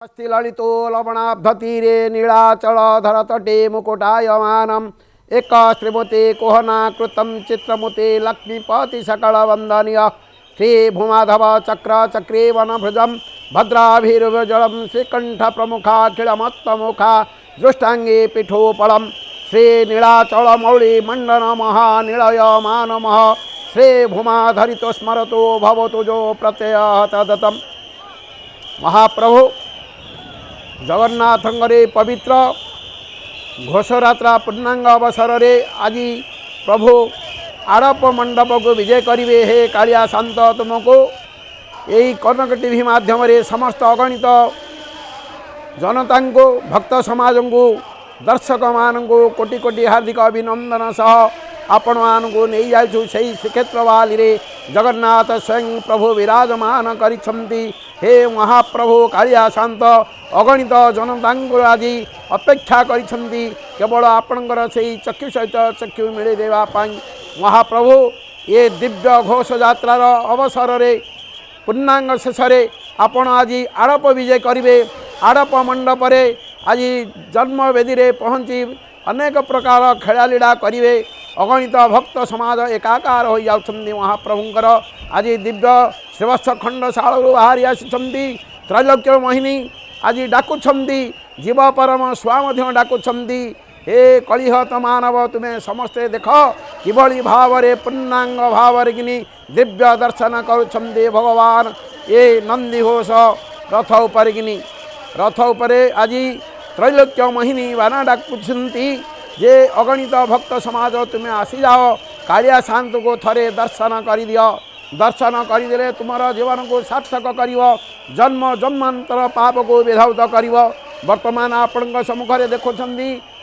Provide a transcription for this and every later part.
अस्ति ललितो लवणाब्धतीरे नीलाचलधर तटे मुकुटायमानम् एक श्रीमते कोहना कृतं चित्रमुते लक्ष्मीपति सकलवन्दनीय श्रीभूमाधव चक्र चक्रे वनभृजं भद्राभिर्जलं श्रीकण्ठ प्रमुखाखिलमत्तमुखा दृष्टाङ्गे पीठोपलं श्रीनीलाचलमौळि मण्डन महानिलयमानमः श्रीभूमाधरितो स्मरतो भवतु जो प्रत्ययः तदतम्। महाप्रभु जगन्नाथंगरे पवित्र घोषरात्रा पूर्णांग अवसर रे आज प्रभु आड़प मंडप को विजय करिवे। हे कालिया शांत तुमको यही कनक टीवी माध्यम रे समस्त अगणित जनता को भक्त समाज को दर्शक मान को कोटि कोटि हार्दिक अभिनंदन सह आपण मान को नहीं जाइछु सही श्रीक्षेत्र वाली रे जगन्नाथ स्वयं प्रभु विराजमान करिछंती। हे महाप्रभु कालिया शांत अगणित जनता आज अपेक्षा करिछंती केवल आपणकर से चक्षु सहित चक्षु मिले देवा पाई। महाप्रभु ये दिव्य घोष यात्रार अवसर रे पूर्णांग शेष आपण आज आड़प विजय करिवे। आड़प मंडप रे आज जन्मवेदी रे पहुँची अनेक प्रकार खेलालीला करिवे। अगणित भक्त समाज एकाकार हो जाउछंती। महाप्रभुंकर आज दिव्य श्रीवत्स खंडशाला बाहरी आसिछंती। त्रैलोक्य मोहिनी आज डाकुछंती। जीव परम स्वाम डाकुछंती। हे कलिहत मानव तुम्हें समस्ते देख किभली भाव रे पूर्णांग भाव रे किनी दिव्य दर्शन करुछंती। भगवान ये नंदी घोष रथ उपर किनी रथ उपरे आज त्रैलोक्य मोहिनी बाना डाकुछंती जे अगणित भक्त समाज तुम्हें आसी जाओ कालिया शांत को थरे दर्शन कर दियो। दर्शन करदे तुमर जीवन को सार्थक कर जन्म जन्मांतर पाप को विधाउत कर। वर्तमान आपण सम्मुखें देखुंट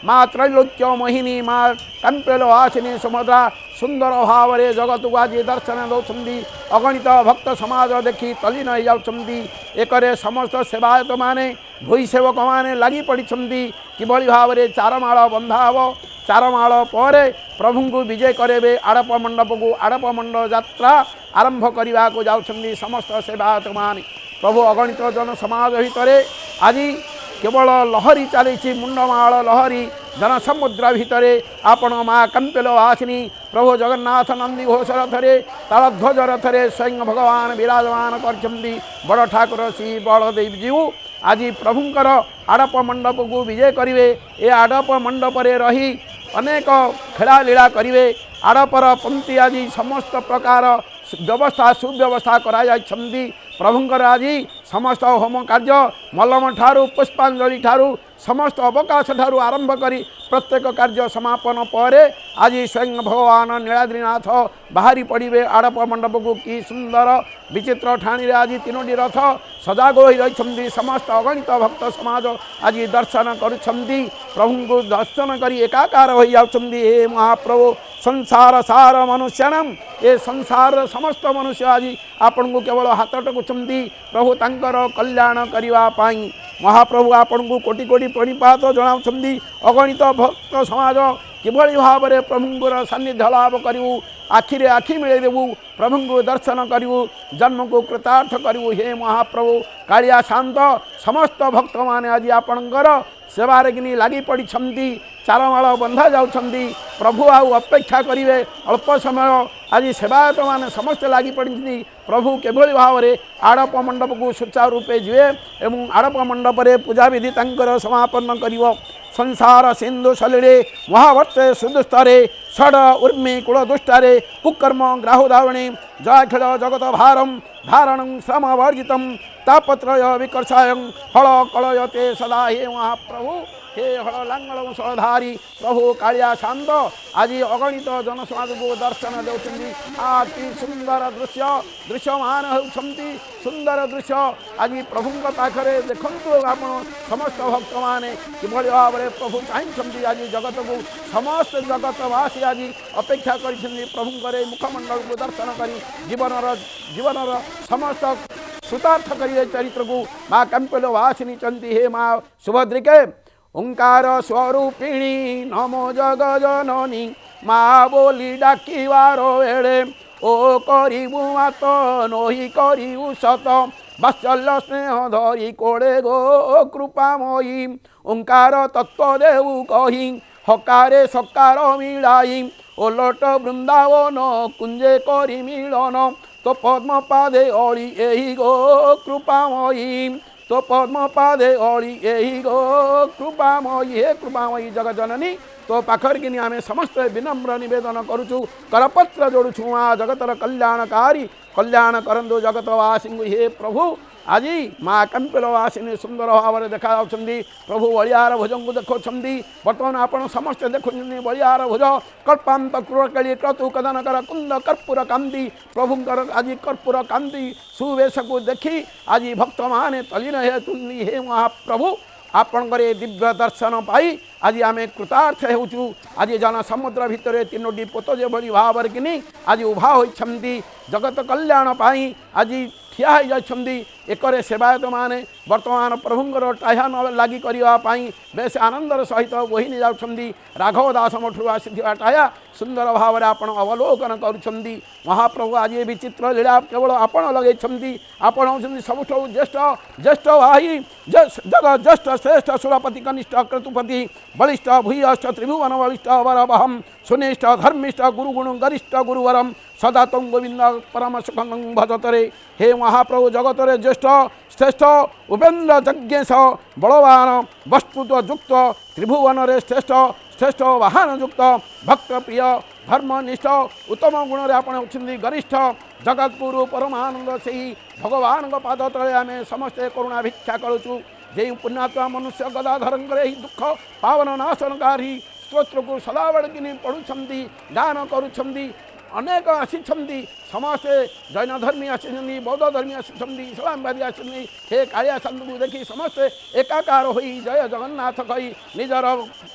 माँ त्रैलोक्य मोहिनी माँ कंपेल आसिनी सुभद्रा सुंदर भाव में जगत को आज दर्शन दौरान अगणित भक्त समाज देखी तलीन हो जाती। एक समस्त सेवायत माने भूई सेवक मैंने लगी पड़ी किभली भाव में चारमाल बंधा हे। चारमाल पर प्रभु को विजय करेबे। आड़प मंडप को आड़प मंडप यात्रा आरंभ करने को जाउछंदी समस्त सेवायत माने। प्रभु अगणित जन समाज भितर आज केवल लहरी चली मुंडमाल लहरी जन समुद्र भितर आपण माँ कंपेल आसिनी प्रभु जगन्नाथ नंदी घोष रथरे तालध्वज रथरे स्वयं भगवान विराजमान करछंती। बड़ ठाकुर श्री बलदेव जीव आज प्रभुंकर आड़प मंडप को विजय करिवे। ए आड़प मंडप रे रही अनेक खेलालीला करिवे। आड़पर पंक्ति आज समस्त प्रकार व्यवस्था सुव्यवस्था करा जाइछंती। प्रभुंकर आज समस्त होम कार्य मल्लम ठारू पुष्पांजलि ठारू समस्त अवकाश ठारू आरंभ करी प्रत्येक कार्य समापन पर आज स्वयं भगवान नीलाद्रीनाथ बाहरी पड़े। आड़प मंडप को कि सुंदर विचित्र ठाणी आज तीनोटी रथ सजाग हो रही। समस्त अगणित भक्त समाज आज दर्शन करुछंती। प्रभु को दर्शन करी एकाकार हो जाउछंती। हे महाप्रभु संसार सार मनुष्यनम ये संसार समस्त मनुष्य आज आपण को केवल हाथ टकुछंती प्रभु तांकर कल्याण करिवा पाई। महाप्रभु आपण को कोटि कोटि प्रणिपात जनाउछंती। अगणित भक्त समाज किभली भाव में प्रभुंर सान्निध्य लाभ करूँ आखिरे आखि मिले देवु प्रभु को दर्शन करूँ जन्म को कृतार्थ करूँ। हे महाप्रभु कालिया शांत समस्त भक्त माने आज आपणकर सेवारे किनी लगी पड़ी चारमाल बंधा जाउछंती। प्रभु आउ अपेक्षा करिवे अल्प समय आज सेवायत माने समस्त लगी पड़ी प्रभु केभली भाव में आड़प मंडप को सुचारू रूपे जीवे एवं आड़प मंडप रे पूजा विधि तांकर समापन करिवो। संसार सिंधु सलिले महावर्ते सुदुस्तरे षड उर्मी कुल दुष्टारे कुकर्म ग्राहुदावणी जयाखेल जगत भारम धारणं श्रम वर्जितम तापत्रय विकर्षायं हल कलयते सदा। हे महाप्रभु हे हल लांगल सधारी प्रभु कालिया शांत आज अगणित जनसमाज को दर्शन देउछंती। अति सुंदर दृश्य दृश्यमान होउछंती। सुंदर दृश्य आज प्रभु पाखरे देखंतु आपण समस्त भक्त माने किभली भाव में प्रभु चाहिछंती। आज जगत को समस्त जगतवासी आज अपेक्षा करिछंती प्रभुंकर मुखमंडल को दर्शन करी जीवनर समस्त सुतार्थ करिए चरित्र को माँ कंपेल वासिनी चंती। हे माँ सुभद्रिके ओंकार स्वरूपिणी नमो जग जननी माँ बोली डाकिवार वेळे ओ करिबु मात नोही करिबु सत वात्सल्य स्नेह धरी कोड़े गो कृपामयी ओंकार तत्व देऊ कही हकारे सकार मिलाई ओलट वृंदावन कुंजे करी मिलन तो पद्म पादे अड़ी यही गो कृपामयी तो पद्म पादे अड़ी यही गो कृपामयी हे कृपामयी जगत जननी तो पाखर कि आम समस्त विनम्र निवेदन करुचु करपत्र जोड़ुछु आ जगतर कल्याणकारी कल्याण करंदु जगतवासी हे प्रभु आज माँ कंपिलवासिनी सुंदर भाव में देखा प्रभु बलियार भुज को देखुं बर्तमान आपण समस्ते देखुं बलियार भुज कल्पांत क्रूरकली क्रतु कदनकर कुंद कर्पूर कांदी प्रभुंकर आज कर्पूर कांदी सुवेश को देखी आज भक्त माने तलीन हेतुनी हे महाप्रभु आपणकर दिव्य दर्शन पाई आज आम कृतार्थ होचु आज जन समुद्र भितर तीनोटी पोत जो भाव कि आज उभा होती जगत कल्याण पाई आज ठिया होती एकरे सेवायत माने वर्तमान प्रभुंर टाया न लगी करने बेस आनंदर सहित बोही नहीं जाऊँगी राघव दास मठू आसी टाया सुंदर भाव में आपण अवलोकन करुँच महाप्रभु आज ये विचित्र लीला केवल आपण लगे आपण होती सबुठ ज्येष्ठ ज्येष्ठ भाई जग ज्येष्ठ श्रेष्ठ सुरपति कनिष्ठ क्रतुपति बलिष्ठ भूयष्ठ त्रिभुवन बलिष्ठ वरवहम सुनिष्ठ धर्मिष्ठ गुरुगुण गरिष्ठ गुरुवरम सदा तुम गोविंद परम सुखं भजतरे हे महाप्रभु जगतरे ज्येष्ठ श्रेष्ठ उपेन्द्र यज्ञेश बलवान वस्तुत्व युक्त त्रिभुवन रे श्रेष्ठ श्रेष्ठ वाहन युक्त भक्त प्रिय धर्मनिष्ठ उत्तम गुण रे आपण होती गरिष्ठ जगतपुरु परमानंद से भगवान पाद तले आम समस्ते करुणा भिक्षा करुचु जे पुण्यात्मा मनुष्य गदाधर दुख पावन नाशनकारी स्तोत्र को सदाबड़ कि पढ़ुंट गान करुँच अनेक आसी समस्ते जैन धर्मी आसी बौद्ध धर्मी आसी इस्लामवादी आसी हे कालिया साधु को देखी समस्ते एकाकार हो जय जगन्नाथ कही निजर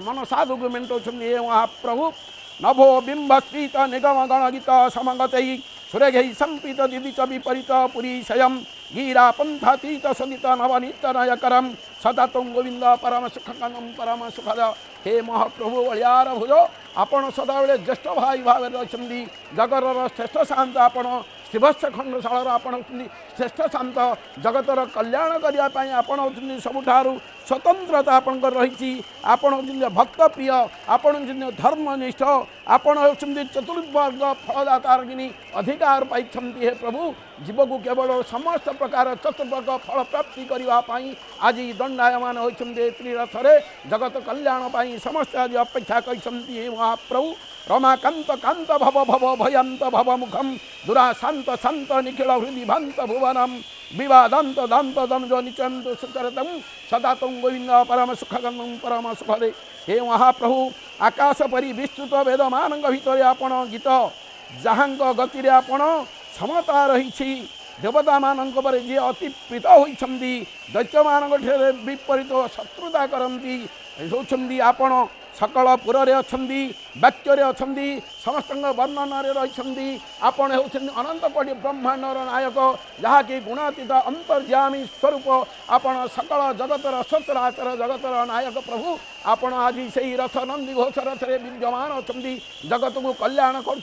मन साधु को मेटाऊँ हे महाप्रभु नभो बिंबस्फीत निगम गणगीत समगत सुरेघ संपित दिदि च विपरीत पुरी स्वयं गीरा पंथातीत सदित नवनीत नयकरम सदा तुम गोविंद परम सुखकनम परम सुखद हे महाप्रभु बलियार भुज आपण सदाबले ज्येष्ठ भाई भाव में अच्छी जगर श्रेष्ठ शांत आपण शिवस्य खंडशाल आपण श्रेष्ठ शांत जगतर कल्याण करने आपण होती सबुठार स्वतंत्रता आपणकर रही आपण होती भक्त प्रिय आपण होती धर्मनिष्ठ आपण होती चतुर्वर्ग फलदातार कि अधिकार पाई हे प्रभु जीव को केवल समस्त प्रकार चतुर्वर्ग फल प्राप्ति करने आज दंडायमान होती त्रिरथरे जगत कल्याण पाई समस्त आज अपेक्षा कर महाप्रभु रमाकांत कांत भव भव भयंत भव मुखम दुरा शांत शांत निखिल हृदय भांत भुवनम विवादांत दांत दनुज निचंत सुचरतम सदा तुम गोविंद परम सुखगंधम परम सुखदे हे महाप्रभु आकाश परि विस्तृत वेद मान भितर आपण गीत जहाँ गति आपण क्षमता रही देवता मान जी अति प्रीत होती दैत्य मान विपरीत शत्रुता करती होती आपण सकल पुर अच्छा वाक्य अच्छा समस्त वर्णन रही आपण होती अनंत कोटि ब्रह्मांडर नायक जहाँकि गुणातीत अंतर्यामी स्वरूप आपण सकल जगतर सचराचर जगतर नायक प्रभु आपण आज से रथ नंदी घोष रथरे विद्यमान अच्छा जगत को कल्याण कर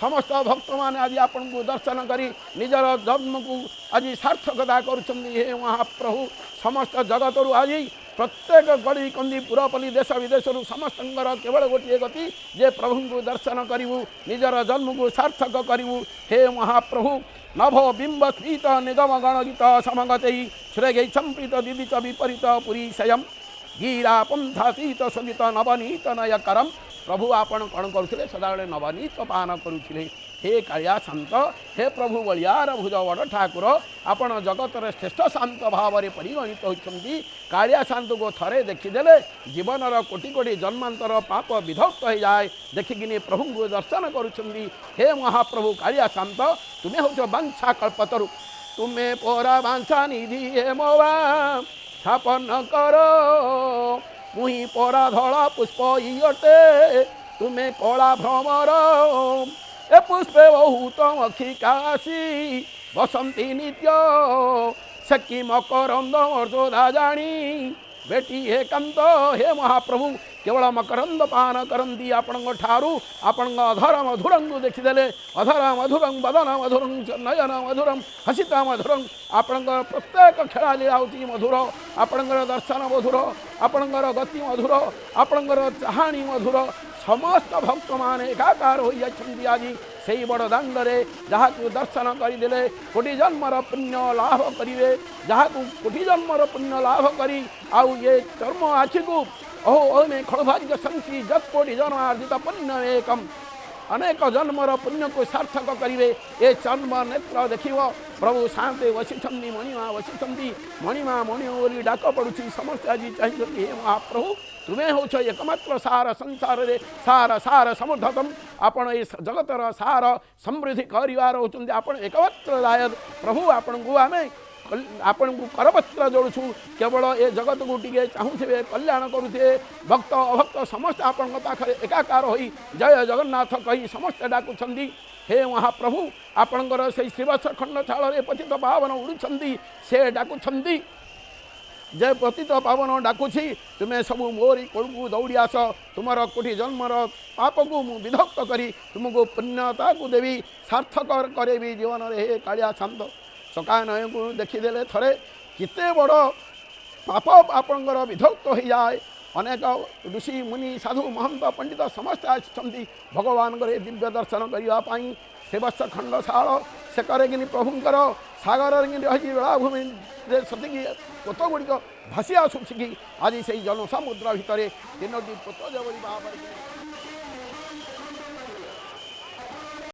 समस्त भक्त मैंने आज आपण को दर्शन कर निजर जन्म को आज सार्थकता कर महाप्रभु समस्त जगत आज प्रत्येक गड़ी कंदी पुरपल्ली देश विदेश समस्त केवल गोटे गति जे प्रभु को दर्शन करूँ निजर जन्म को सार्थक करूँ हे महाप्रभु नभो बिंब स्फीत निगम गणगीत समगत सुरेघ संप्रीत दिदि च विपरीत पुरी स्वयं गीरा पंथातीत सदित नवनीत नयकरम प्रभु आपण कौन करुले सदाबले नवनीत पान करुले हे कालिया शांत हे प्रभु बलियार भुज बड़ ठाकुर आपण जगतर श्रेष्ठ शांत भाव में परिगणित होती कालिया शांत को थरे देखीदे जीवनर कोटि कोटि जन्मांतर पाप विधक्त हो जाए देखिकी प्रभु को दर्शन करुँच हे महाप्रभु कालिया शांत तुम्हें हूँ बांछा कल्पतरु तुम्हें पोरा बांछा निधि हे मोवा स्थापन करो मुही परा धड़ा पुष्प इटे तुम्हें कला भ्रमर ए पुष्पे बहुत अखी काशी बसंती नित्य सखी मकरंद मर्जोदा जाणी बेटी हे कांत हे महाप्रभु केवल मकरंद पान करती आपण आपण अधर मधुरं देखीदे अधर मधुरं वदन मधुरं नयन मधुरं हसिता मधुरं आपण प्रत्येक खेला हूँ मधुर आपणकर दर्शन मधुर आपणकर गति मधुर आपणकर चाहाणी मधुर समस्त भक्त मान एकाकार हो जाती आज से बड़ दांडे जहाँ दर्शन करदे कोटि जन्मर पुण्य लाभ करेंगे जहाँ कोटि जन्मर पुण्य लाभ करी आउ ये चर्म आखि को अहो अमे खड़भाग्य संति जत्कोटि जन्मार्जित पुण्य एकम अनेक जन्मर पुण्य को सार्थक करेंगे ये जन्म नेत्र देख प्रभु शांति बसी मणिमा बसी मणिमा मणि बोली डाक पड़ुची समस्त आज चाहिए हे महाप्रभु तुम्हें हो एकमात्र सार संसार रे सार सार समर्थतम आपण ये जगतर सार समृद्धि करार होती आपण एकमात्र दायद प्रभु आपण को आम आपण को करपत्र जोड़ू केवल ये जगत को टे चाहूे कल्याण करुए भक्त अभक्त समस्त आपण पाखे एकाकार हो जय जगन्नाथ कही समस्त डाकुंट हे महाप्रभु आपणकर से श्रीवत्स खंडशाल पतित पावन उड़ुंट से डाकुंट जय पतित पावन डाकुची तुम्हें सब मोरी कोड़ू दौड़ी आस तुम कोटि जन्मर पाप को मु विधक्त करी तुमको पुण्यता को देवी सार्थक करेबी जीवन रे हे कालिया शांत सका नय को देखीदे थरे किते बड़ पाप आपणकर विधक्त हो जाए अनेक ऋषि मुनि साधु महंत पंडित समस्त आसती भगवान दिव्य दर्शन करने से वर्ष खंडशाल से कि प्रभुंर सागर रही बेलाभूमि सतिकी पोत गुड़िक भासी आसूँ कि आज से जनसमुद्र भितर 3टी पोत जबरी भाव